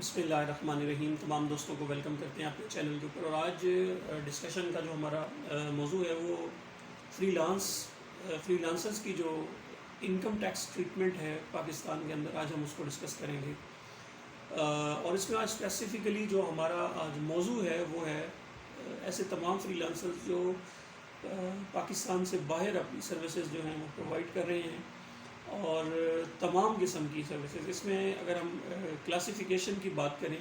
بسم اللہ الرحمن الرحیم. تمام دوستوں کو ویلکم کرتے ہیں اپنے چینل کے اوپر. اور آج ڈسکشن کا جو ہمارا موضوع ہے وہ فری لانسرز کی جو انکم ٹیکس ٹریٹمنٹ ہے پاکستان کے اندر، آج ہم اس کو ڈسکس کریں گے. اور اس میں آج اسپیسیفکلی جو ہمارا آج موضوع ہے وہ ہے ایسے تمام فری لانسرز جو پاکستان سے باہر اپنی سروسز جو ہیں وہ پرووائڈ کر رہے ہیں، اور تمام قسم کی سروسز. اس میں اگر ہم کلاسیفیکیشن کی بات کریں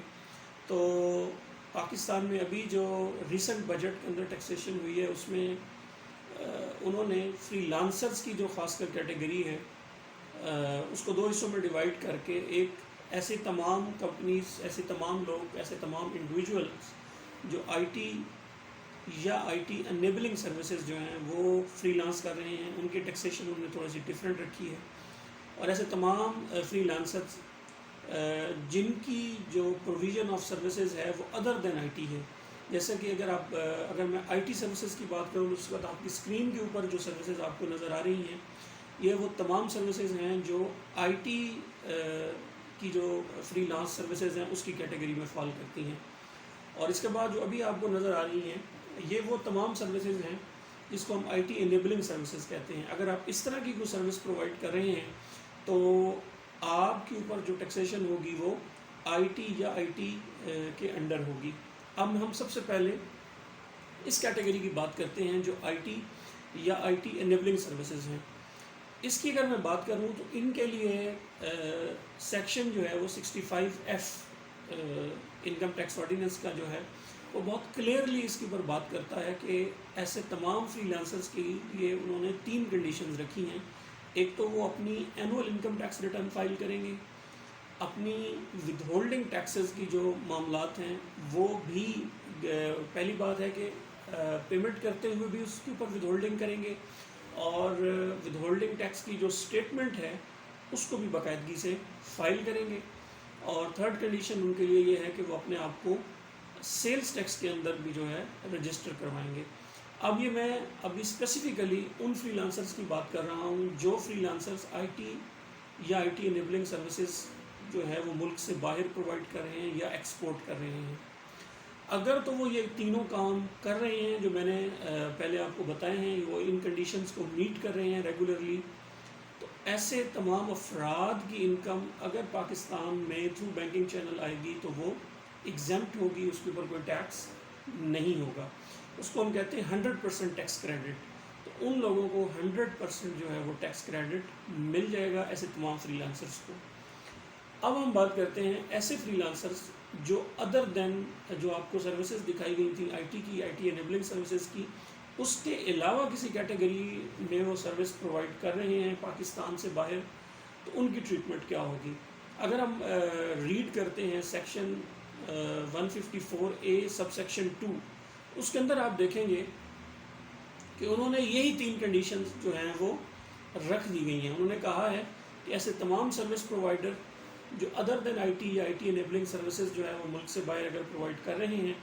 تو پاکستان میں ابھی جو ریسنٹ بجٹ کے اندر ٹیکسیشن ہوئی ہے اس میں انہوں نے فری لانسرز کی جو خاص کر کیٹیگری ہے اس کو دو حصوں میں ڈیوائڈ کر کے ایک ایسے تمام کمپنیز، ایسے تمام لوگ، ایسے تمام انڈیویجولز جو آئی ٹی یا آئی ٹی انیبلنگ سروسز جو ہیں وہ فری لانس کر رہے ہیں، ان کی ٹیکسیشن انہوں نے تھوڑی سی ڈفرینٹ رکھی ہے. اور ایسے تمام فری لانسرز جن کی جو پروویژن آف سروسز ہے وہ ادر دین آئی ٹی ہے. جیسا کہ اگر میں آئی ٹی سروسز کی بات کروں تو اس وقت آپ کی اسکرین کے اوپر جو سروسز آپ کو نظر آ رہی ہیں یہ وہ تمام سروسز ہیں جو آئی ٹی کی جو فری لانس سروسز ہیں اس کی کیٹیگری میں فال کرتی ہیں. اور اس کے بعد جو ابھی آپ کو نظر آ رہی ہیں یہ وہ تمام سروسز ہیں جس کو ہم آئی ٹی انیبلنگ سروسز کہتے ہیں. اگر آپ اس طرح کی کوئی سروس پرووائڈ کر رہے ہیں تو آپ کے اوپر جو ٹیکسیشن ہوگی وہ آئی ٹی یا آئی ٹی کے انڈر ہوگی. اب ہم سب سے پہلے اس کیٹیگری کی بات کرتے ہیں جو آئی ٹی یا آئی ٹی انیبلنگ سروسز ہیں. اس کی اگر میں بات کروں تو ان کے لیے سیکشن جو ہے وہ 65F انکم ٹیکس آرڈیننس کا جو ہے وہ بہت کلیئرلی اس کے اوپر بات کرتا ہے کہ ایسے تمام فری لانسرز کے لیے انہوں نے 3 کنڈیشنز رکھی ہیں. ایک تو وہ اپنی annual income tax return file کریں گے، اپنی ود ہولڈنگ ٹیکسز کی جو معاملات ہیں وہ بھی پہلی بات ہے کہ پیمنٹ کرتے ہوئے بھی اس کے اوپر ود ہولڈنگ کریں گے، اور ود ہولڈنگ ٹیکس کی جو اسٹیٹمنٹ ہے اس کو بھی باقاعدگی سے فائل کریں گے. اور تھرڈ کنڈیشن ان کے لیے یہ ہے کہ وہ اپنے آپ کو سیلز ٹیکس کے اندر بھی جو ہے رجسٹر کروائیں گے. اب یہ میں ابھی اسپیسیفکلی ان فری لانسرز کی بات کر رہا ہوں جو فری لانسرز آئی ٹی یا آئی ٹی انیبلنگ سروسز جو ہے وہ ملک سے باہر پرووائڈ کر رہے ہیں یا ایکسپورٹ کر رہے ہیں. اگر تو وہ یہ تینوں کام کر رہے ہیں جو میں نے پہلے آپ کو بتائے ہیں، وہ ان کنڈیشنز کو میٹ کر رہے ہیں ریگولرلی، تو ایسے تمام افراد کی انکم اگر پاکستان میں تھرو بینکنگ چینل آئے گی تو وہ ایگزمپٹ ہوگی، اس کے اوپر کوئی ٹیکس نہیں ہوگا. اس کو ہم کہتے ہیں 100% ٹیکس کریڈٹ. تو ان لوگوں کو 100% جو ہے وہ ٹیکس کریڈٹ مل جائے گا ایسے تمام فری لانسرز کو. اب ہم بات کرتے ہیں ایسے فری لانسرز جو ادر دین جو آپ کو سروسز دکھائی گئی تھیں آئی ٹی کی، آئی ٹی انیبلنگ سروسز کی، اس کے علاوہ کسی کیٹیگری میں وہ سروس پرووائڈ کر رہے ہیں پاکستان سے باہر، تو ان کی ٹریٹمنٹ کیا ہوگی. اگر ہم ریڈ کرتے ہیں سیکشن 154A سب سیکشن 2، اس کے اندر آپ دیکھیں گے کہ انہوں نے یہی 3 کنڈیشنز جو ہیں وہ رکھ دی گئی ہیں. انہوں نے کہا ہے کہ ایسے تمام سروس پرووائڈر جو ادر دین آئی ٹی یا آئی ٹی انیبلنگ سروسز جو ہے وہ ملک سے باہر اگر پرووائڈ کر رہے ہیں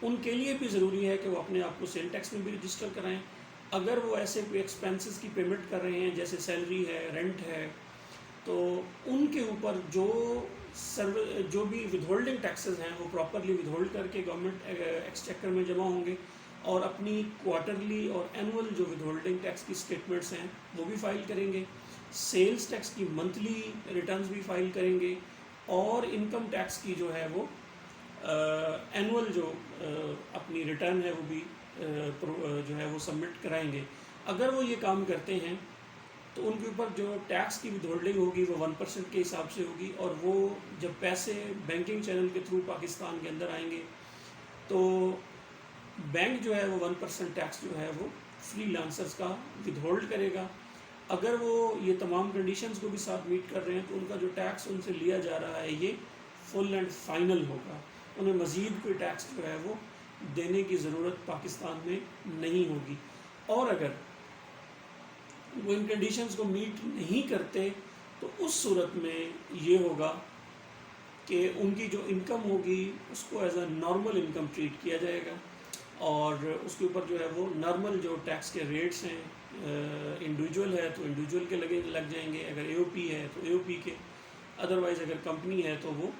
ان کے لیے بھی ضروری ہے کہ وہ اپنے آپ کو سیل ٹیکس میں بھی رجسٹر کرائیں. اگر وہ ایسے کوئی ایکسپینسز کی پیمنٹ کر رہے ہیں جیسے سیلری ہے، رینٹ ہے، تو ان کے اوپر جو بھی ود ہولڈنگ ٹیکسز ہیں وہ پراپرلی ود ہولڈ کر کے گورنمنٹ ایکسچیکر میں جمع ہوں گے، اور اپنی کوارٹرلی اور اینول جو ود ہولڈنگ ٹیکس کی اسٹیٹمنٹس ہیں وہ بھی فائل کریں گے، سیلز ٹیکس کی منتھلی ریٹرنز بھی فائل کریں گے، اور انکم ٹیکس کی جو ہے وہ اینول جو اپنی ریٹرن ہے وہ بھی جو ہے وہ سبمٹ کرائیں گے. اگر وہ یہ کام کرتے ہیں تو ان کے اوپر جو ٹیکس کی ود ہولڈنگ ہوگی وہ 1% کے حساب سے ہوگی، اور وہ جب پیسے بینکنگ چینل کے تھرو پاکستان کے اندر آئیں گے تو بینک جو ہے وہ 1% ٹیکس جو ہے وہ فری لانسرز کا ود ہولڈ کرے گا. اگر وہ یہ تمام کنڈیشنز کو بھی ساتھ میٹ کر رہے ہیں تو ان کا جو ٹیکس ان سے لیا جا رہا ہے یہ فل اینڈ فائنل ہوگا. انہیں مزید کوئی ٹیکس جو ہے وہ دینے کی ضرورت پاکستان میں نہیں ہوگی. اور اگر وہ ان کنڈیشنز کو میٹ نہیں کرتے تو اس صورت میں یہ ہوگا کہ ان کی جو انکم ہوگی اس کو as a normal income treat کیا جائے گا، اور اس کے اوپر جو ہے وہ نارمل جو ٹیکس کے ریٹس ہیں، انڈیویجول ہے تو انڈیویجول کے لگ جائیں گے، اگر اے او پی ہے تو اے او پی کے، ادروائز اگر کمپنی ہے تو وہ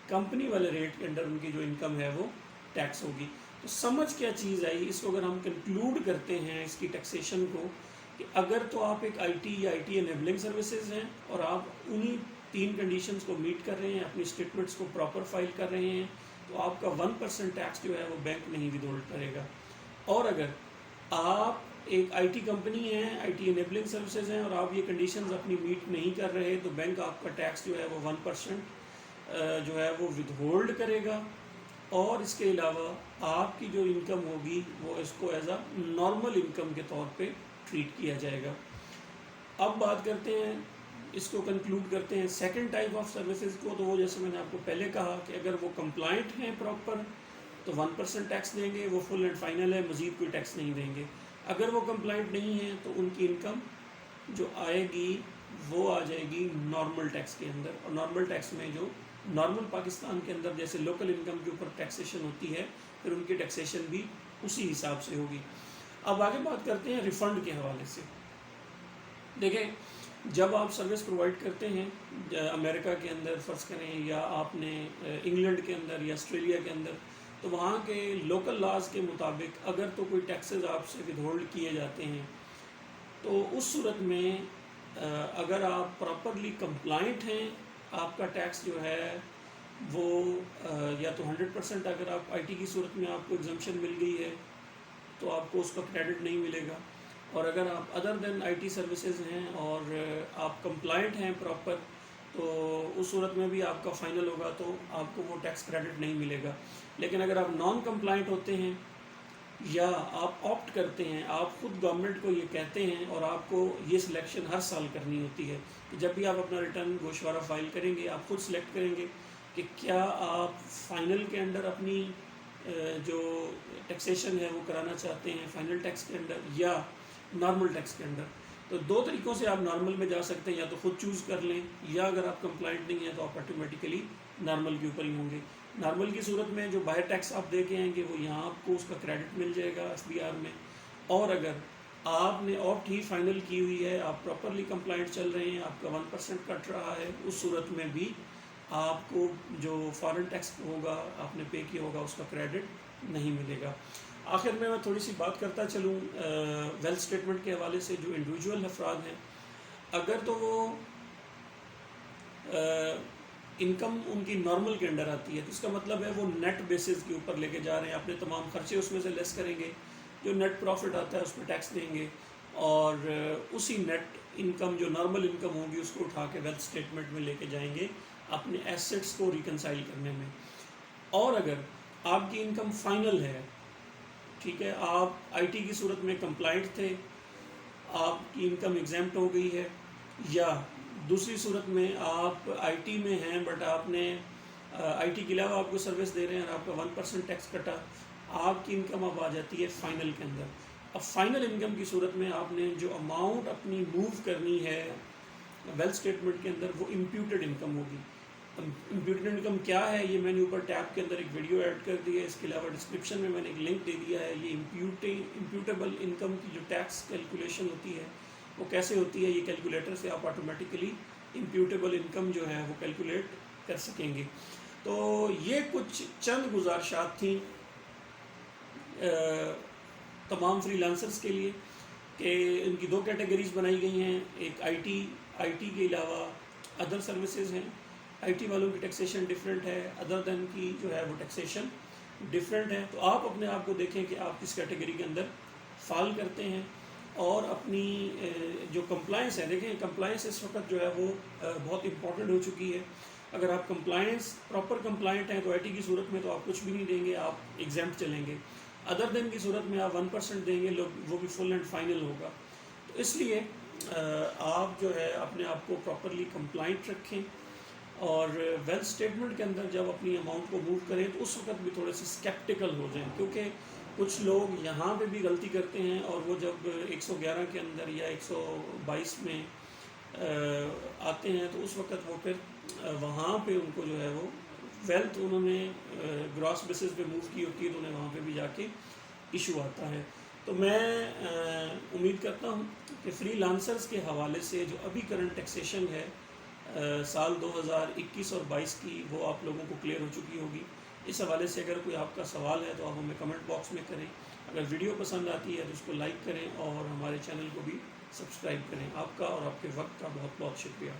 कंपनी वाले रेट के अंडर उनकी जो इनकम है वो टैक्स होगी। तो समझ क्या चीज़ आई, इसको अगर हम कंक्लूड करते हैं इसकी टैक्सेशन को, कि अगर तो आप एक आईटी या आईटी एनेबलिंग सर्विसेज हैं और आप उन्हीं 3 कंडीशंस को मीट कर रहे हैं, अपनी स्टेटमेंट्स को प्रॉपर फाइल कर रहे हैं, तो आपका 1% टैक्स जो है वो बैंक नहीं विदहोल्ड करेगा। और अगर आप एक आईटी कंपनी है, आईटी एनेबलिंग सर्विसेज हैं और आप ये कंडीशंस अपनी मीट नहीं कर रहे, तो बैंक आपका टैक्स जो है वो 1% जो है वो विदहोल्ड करेगा। और इसके अलावा आपकी जो इनकम होगी वो इसको एज अ नॉर्मल इनकम के तौर पे ट्रीट किया जाएगा। अब बात करते हैं, इसको कंक्लूड करते हैं सेकंड टाइप ऑफ सर्विसेज को। तो वो जैसे मैंने आपको पहले कहा कि अगर वो कंप्लाइंट हैं प्रॉपर तो 1% टैक्स देंगे, वो फुल एंड फाइनल है, मज़ीद कोई टैक्स नहीं देंगे। अगर वो कंप्लाइंट नहीं है तो उनकी इनकम जो आएगी वो आ जाएगी नॉर्मल टैक्स के अंदर। और नॉर्मल टैक्स में जो नॉर्मल पाकिस्तान के अंदर जैसे लोकल इनकम के ऊपर टैक्सेशन होती है, फिर उनकी टैक्सेशन भी उसी हिसाब से होगी। अब आगे बात करते हैं रिफ़ंड के हवाले से। देखें, जब आप सर्विस प्रोवाइड करते हैं अमेरिका के अंदर फ़र्ज़ करें, या आपने इंग्लैंड के अंदर या ऑस्ट्रेलिया के अंदर, तो वहाँ के लोकल लॉज के मुताबिक अगर तो कोई टैक्सेस आपसे विदहोल्ड किए जाते हैं, तो उस सूरत में अगर आप प्रॉपरली कंप्लाइंट हैं, आपका टैक्स जो है वो या तो 100%, अगर आप आईटी की सूरत में आपको एग्जम्पशन मिल गई है तो आपको उसका क्रेडिट नहीं मिलेगा। और अगर आप अदर देन आईटी सर्विसेज हैं और आप कंप्लाइंट हैं प्रॉपर, तो उस सूरत में भी आपका फ़ाइनल होगा तो आपको वो टैक्स क्रेडिट नहीं मिलेगा। लेकिन अगर आप नॉन कंप्लाइंट होते हैं या आप ऑप्ट करते हैं, आप ख़ुद गवर्नमेंट को ये कहते हैं और आपको ये सिलेक्शन हर साल करनी होती है कि जब भी आप अपना रिटर्न गोशवारा फाइल करेंगे, आप ख़ुद सिलेक्ट करेंगे कि क्या आप फ़ाइनल के अंदर अपनी जो टैक्सेशन है वो कराना चाहते हैं फ़ाइनल टैक्स के अंदर या नॉर्मल टैक्स के अंदर। तो 2 तरीक़ों से आप नॉर्मल में जा सकते हैं, या तो ख़ुद चूज़ कर लें, या अगर आप कंप्लाइंट नहीं है तो आप ऑटोमेटिकली नॉर्मल के ऊपर ही होंगे। नॉर्मल की सूरत में जो बाहर टैक्स आप दे के आएंगे वो यहाँ आपको उसका क्रेडिट मिल जाएगा एफबीआर में। और अगर आपने ऑप्ट ही फाइनल की हुई है, आप प्रॉपरली कंप्लाइंट चल रहे हैं, आपका 1% कट रहा है, उस सूरत में भी आपको जो फॉरेन टैक्स होगा आपने पे किया होगा उसका क्रेडिट नहीं मिलेगा। आखिर में मैं थोड़ी सी बात करता चलूँ वेल्थ स्टेटमेंट के हवाले से। जो इंडिविजुअल अफराद हैं, अगर तो वो इनकम उनकी नॉर्मल के अंडर आती है तो इसका मतलब है वो नेट बेसिस के ऊपर लेके जा रहे हैं, अपने तमाम खर्चे उसमें से लेस करेंगे, जो नेट प्रॉफिट आता है उस पर टैक्स देंगे, और उसी नेट इनकम जो नॉर्मल इनकम होगी उसको उठा के वेल्थ स्टेटमेंट में लेके जाएंगे अपने एसेट्स को रिकनसाइल करने में। और अगर आपकी इनकम फाइनल है, ठीक है, आप आईटी की सूरत में कंप्लाइंट थे, आपकी इनकम एग्जेम्प्ट हो गई है, या दूसरी सूरत में आप आईटी में हैं बट आपने आईटी के अलावा आपको सर्विस दे रहे हैं और आपका 1% टैक्स कटा, आपकी इनकम अब आ जाती है फाइनल के अंदर। अब फाइनल इनकम की सूरत में आपने जो अमाउंट अपनी मूव करनी है वेल्थ स्टेटमेंट के अंदर वो इम्प्यूटेड इनकम होगी। इम्प्यूटेड इनकम क्या है ये मैंने ऊपर टैब के अंदर एक वीडियो ऐड कर दी है, इसके अलावा डिस्क्रिप्शन में मैंने एक लिंक दे दिया है। ये इम्प्यूटेबल इनकम की जो टैक्स कैलकुलेशन होती है वो कैसे होती है, ये कैलकुलेटर से आप ऑटोमेटिकली इम्प्यूटेबल इनकम जो है वो कैलकुलेट कर सकेंगे। तो ये कुछ चंद गुजारिशात थी तमाम फ्रीलांसर्स के लिए कि इनकी 2 कैटेगरीज बनाई गई हैं, एक आईटी के अलावा अदर सर्विसेज हैं। आईटी वालों की टैक्सेशन डिफरेंट है, अदर देन की जो है वो टैक्सेशन डिफरेंट है। तो आप अपने आप को देखें कि आप किस कैटेगरी के अंदर फॉल करते हैं, और अपनी जो कंप्लायंस है, देखें कंप्लायंस इस वक्त जो है वो बहुत इंपॉर्टेंट हो चुकी है। अगर आप कंप्लायंस प्रॉपर कंप्लायंट हैं तो आईटी की सूरत में तो आप कुछ भी नहीं देंगे, आप एग्जेम्प्ट चलेंगे। अदर देन की सूरत में आप 1% देंगे, वो भी फुल एंड फाइनल होगा। तो इसलिए आप जो है अपने आप को प्रॉपरली कंप्लायंट रखें, और वेल्थ स्टेटमेंट के अंदर जब अपनी अमाउंट को मूव करें तो उस वक्त भी थोड़े से स्केप्टिकल हो जाएं, क्योंकि कुछ लोग यहाँ पे भी गलती करते हैं और वो जब 111 के अंदर या 122 में आते हैं तो उस वक्त वो फिर वहाँ पे उनको जो है वो वेल्थ उन्होंने ग्रॉस बेसिस पे मूव की होती है तो उन्हें वहाँ पे भी जाके इशू आता है। तो मैं उम्मीद करता हूँ कि फ्रीलांसर्स के हवाले से जो अभी करंट टैक्सेशन है سال 2021 اور 22 کی وہ آپ لوگوں کو کلیئر ہو چکی ہوگی. اس حوالے سے اگر کوئی آپ کا سوال ہے تو آپ ہمیں کمنٹ باکس میں کریں. اگر ویڈیو پسند آتی ہے تو اس کو لائک کریں اور ہمارے چینل کو بھی سبسکرائب کریں. آپ کا اور آپ کے وقت کا بہت بہت شکریہ.